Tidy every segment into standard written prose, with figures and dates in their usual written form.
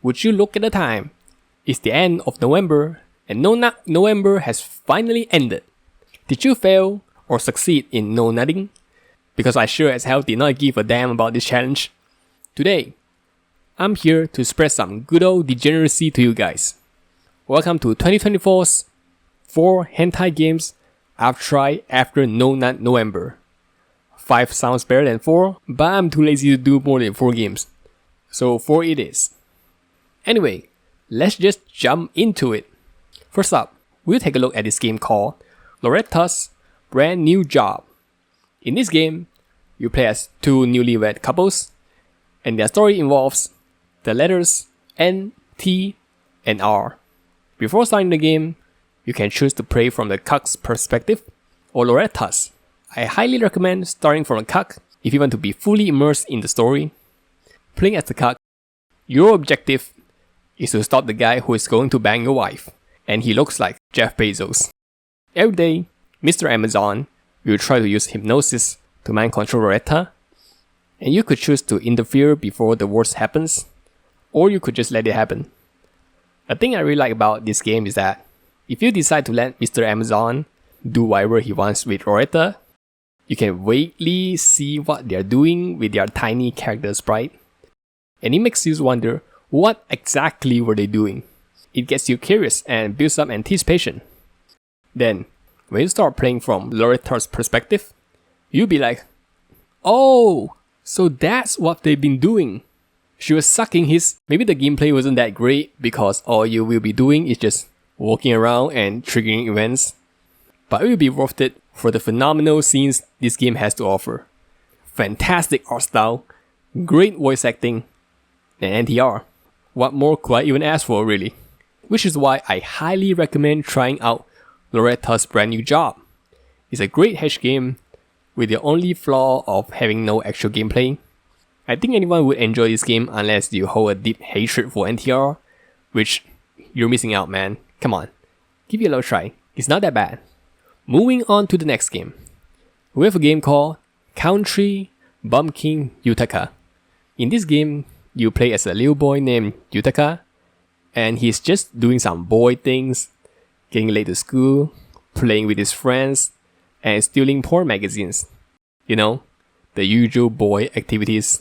Would you look at the time? It's the end of November, and No Nut November has finally ended. Did you fail or succeed in no nutting? Because I sure as hell did not give a damn about this challenge. Today, I'm here to spread some good old degeneracy to you guys. Welcome to 2024's 4 hentai games I've tried after No Nut November. 5 sounds better than 4, but I'm too lazy to do more than 4 games. So 4 it is. Anyway, let's just jump into it. First up, we'll take a look at this game called Loretta's Brand New Job. In this game, you play as 2 newlywed couples, and their story involves the letters N, T, and R. Before starting the game, you can choose to play from the cuck's perspective or Loretta's. I highly recommend starting from a cuck if you want to be fully immersed in the story. Playing as the cuck, your objective is to stop the guy who is going to bang your wife, and he looks like Jeff Bezos. Every day, Mr. Amazon will try to use hypnosis to mind control Loretta, and you could choose to interfere before the worst happens, or you could just let it happen. A thing I really like about this game is that if you decide to let Mr. Amazon do whatever he wants with Loretta, you can vaguely see what they're doing with their tiny character sprite, and it makes you wonder what exactly were they doing. It gets you curious and builds up anticipation. Then, when you start playing from Loretta's perspective, you'll be like, oh, so that's what they've been doing. She was sucking his... Maybe the gameplay wasn't that great because all you will be doing is just walking around and triggering events. But it will be worth it for the phenomenal scenes this game has to offer. Fantastic art style, great voice acting, and NTR. What more could I even ask for, really? Which is why I highly recommend trying out Loretta's Brand New Job. It's a great H game with the only flaw of having no actual gameplay. I think anyone would enjoy this game unless you hold a deep hatred for NTR, which you're missing out, man. Come on, give it a little try. It's not that bad. Moving on to the next game. We have a game called 𝐻𝑒𝓃𝓉𝒶𝒾 Bumpkin Utaka. In this game, you play as a little boy named Utaka, and he's just doing some boy things, getting late to school, playing with his friends, and stealing porn magazines. You know, the usual boy activities.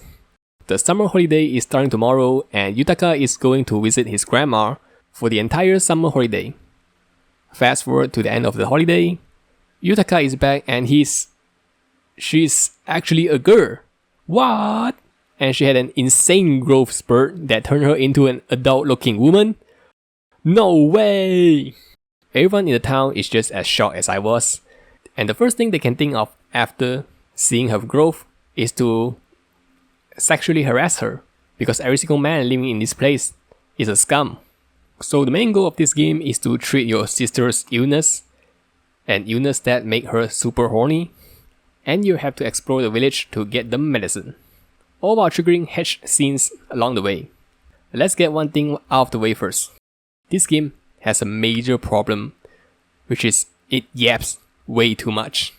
The summer holiday is starting tomorrow, and Utaka is going to visit his grandma for the entire summer holiday. Fast forward to the end of the holiday, Utaka is back and she's actually a girl. What? And she had an insane growth spurt that turned her into an adult-looking woman? No way! Everyone in the town is just as shocked as I was, and the first thing they can think of after seeing her growth is to sexually harass her, because every single man living in this place is a scum. So the main goal of this game is to treat your sister's illness, an illness that make her super horny, and you have to explore the village to get the medicine, all while triggering H scenes along the way. Let's get one thing out of the way first. This game has a major problem, which is it yaps way too much.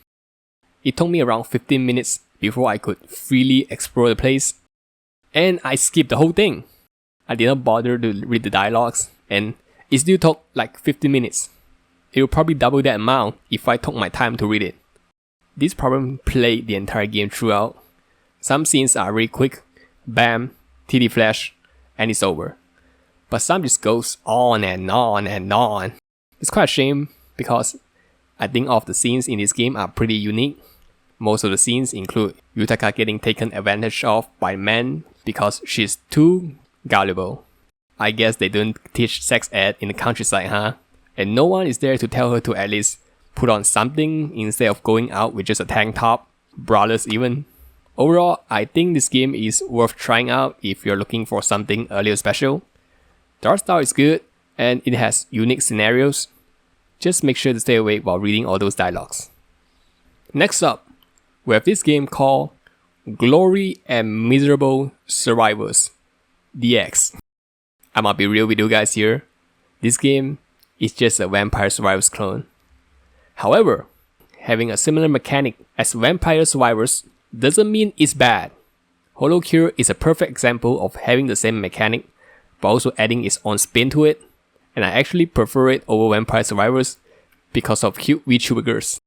It took me around 15 minutes before I could freely explore the place, and I skipped the whole thing. I did not bother to read the dialogues, and it still took like 15 minutes. It would probably double that amount if I took my time to read it. This problem played the entire game throughout. Some scenes are really quick, bam, titty flash, and it's over. But some just goes on and on and on. It's quite a shame because I think all of the scenes in this game are pretty unique. Most of the scenes include Utaka getting taken advantage of by men because she's too gullible. I guess they don't teach sex ed in the countryside, huh? And no one is there to tell her to at least put on something instead of going out with just a tank top, braless even. Overall, I think this game is worth trying out if you're looking for something a little special. The art style is good, and it has unique scenarios. Just make sure to stay awake while reading all those dialogues. Next up, we have this game called Glory and Miserable Survivors, DX. I'm gonna be real with you guys here. This game is just a Vampire Survivors clone. However, having a similar mechanic as Vampire Survivors doesn't mean it's bad. 𝐻𝑒𝓃𝓉𝒶𝒾 is a perfect example of having the same mechanic, but also adding its own spin to it, and I actually prefer it over Vampire Survivors because of 𝐻𝑒𝓃𝓃𝒶𝒾.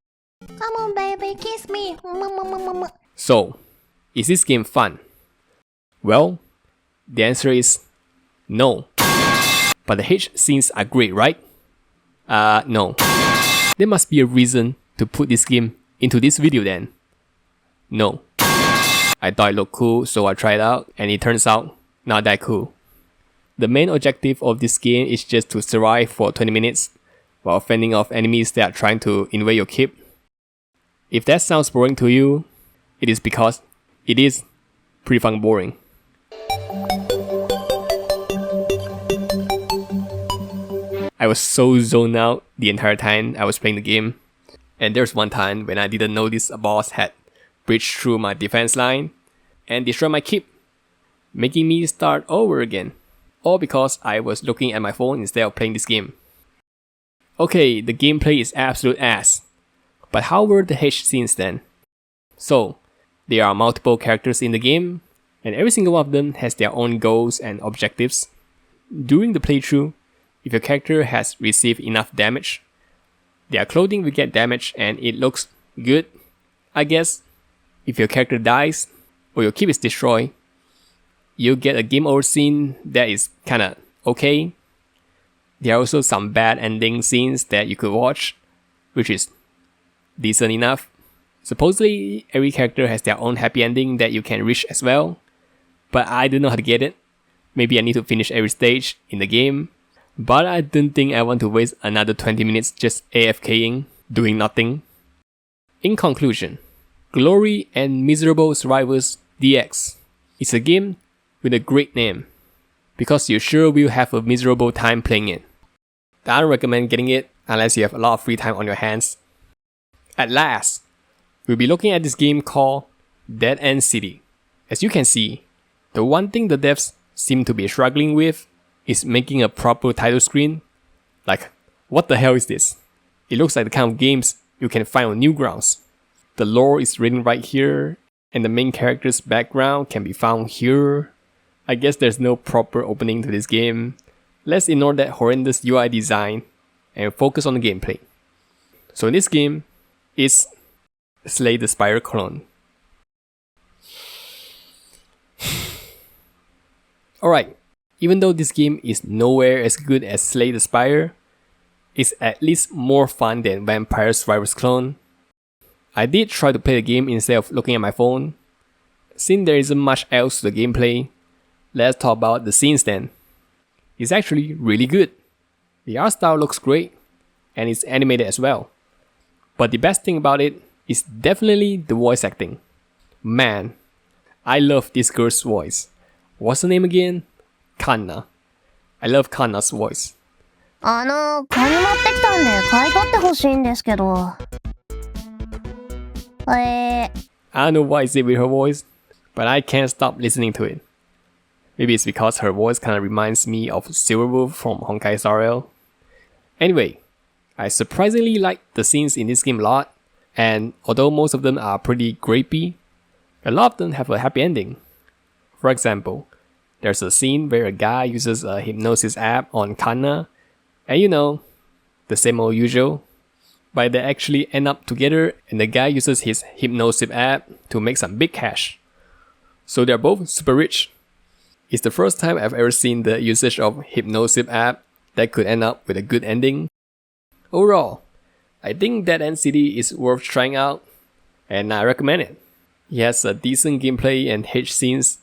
Come on, baby, kiss me. So, is this game fun? Well, the answer is no. But the H scenes are great, right? No. There must be a reason to put this game into this video then. No. I thought it looked cool, so I tried it out, and it turns out not that cool. The main objective of this game is just to survive for 20 minutes while fending off enemies that are trying to invade your keep. If that sounds boring to you, it is because it is pretty fucking boring. I was so zoned out the entire time I was playing the game, and there's one time when I didn't notice a boss had breached through my defense line and destroyed my keep, making me start over again, all because I was looking at my phone instead of playing this game. Okay, the gameplay is absolute ass, but how were the H scenes then? So, there are multiple characters in the game, and every single one of them has their own goals and objectives. During the playthrough, if your character has received enough damage, their clothing will get damaged and it looks good, I guess. If your character dies or your keep is destroyed, you'll get a game over scene that is kinda okay. There are also some bad ending scenes that you could watch, which is decent enough. Supposedly, every character has their own happy ending that you can reach as well, but I don't know how to get it. Maybe I need to finish every stage in the game, but I don't think I want to waste another 20 minutes just AFKing, doing nothing. In conclusion, Glory and Miserable Survivors DX is a game with a great name, because you sure will have a miserable time playing it. I don't recommend getting it unless you have a lot of free time on your hands. At last, we'll be looking at this game called Dead End City. As you can see, the one thing the devs seem to be struggling with is making a proper title screen. Like, what the hell is this? It looks like the kind of games you can find on Newgrounds. The lore is written right here, and the main character's background can be found here. I guess there's no proper opening to this game. Let's ignore that horrendous UI design and focus on the gameplay. So in this game, it's Slay the Spire clone. Alright, even though this game is nowhere as good as Slay the Spire, it's at least more fun than Vampire Survivors clone. I did try to play the game instead of looking at my phone. Since there isn't much else to the gameplay, let's talk about the scenes then. It's actually really good. The art style looks great, and it's animated as well. But the best thing about it is definitely the voice acting. Man, I love this girl's voice. What's her name again? Kanna. I love Kanna's voice. カニ持ってきたんで買い取ってほしいんですけど。I don't know what is it with her voice, but I can't stop listening to it. Maybe it's because her voice kind of reminds me of Silverwolf from Honkai Star Rail. Anyway, I surprisingly like the scenes in this game a lot, and although most of them are pretty grapey, a lot of them have a happy ending. For example, there's a scene where a guy uses a hypnosis app on Kanna, and you know, the same old usual. But they actually end up together and the guy uses his hypnosis app to make some big cash. So they're both super rich. It's the first time I've ever seen the usage of hypnosis app that could end up with a good ending. Overall, I think Dead End City is worth trying out, and I recommend it. It has a decent gameplay and H scenes.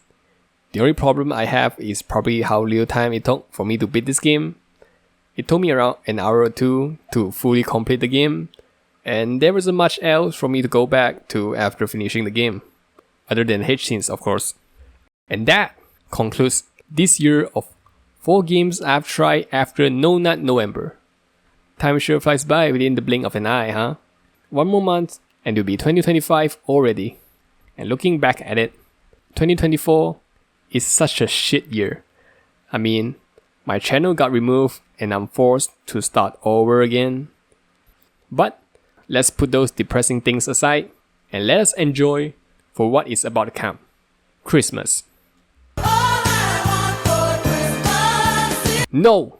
The only problem I have is probably how little time it took for me to beat this game. It took me around an hour or two to fully complete the game, and there wasn't much else for me to go back to after finishing the game, other than H scenes of course. And that concludes this year of 4 games I've tried after No Nut November. Time sure flies by within the blink of an eye, huh? One more month and it'll be 2025 already. And looking back at it, 2024 is such a shit year. I mean, my channel got removed and I'm forced to start over again. But let's put those depressing things aside and let us enjoy for what is about to come. Christmas. All I want for Christmas No!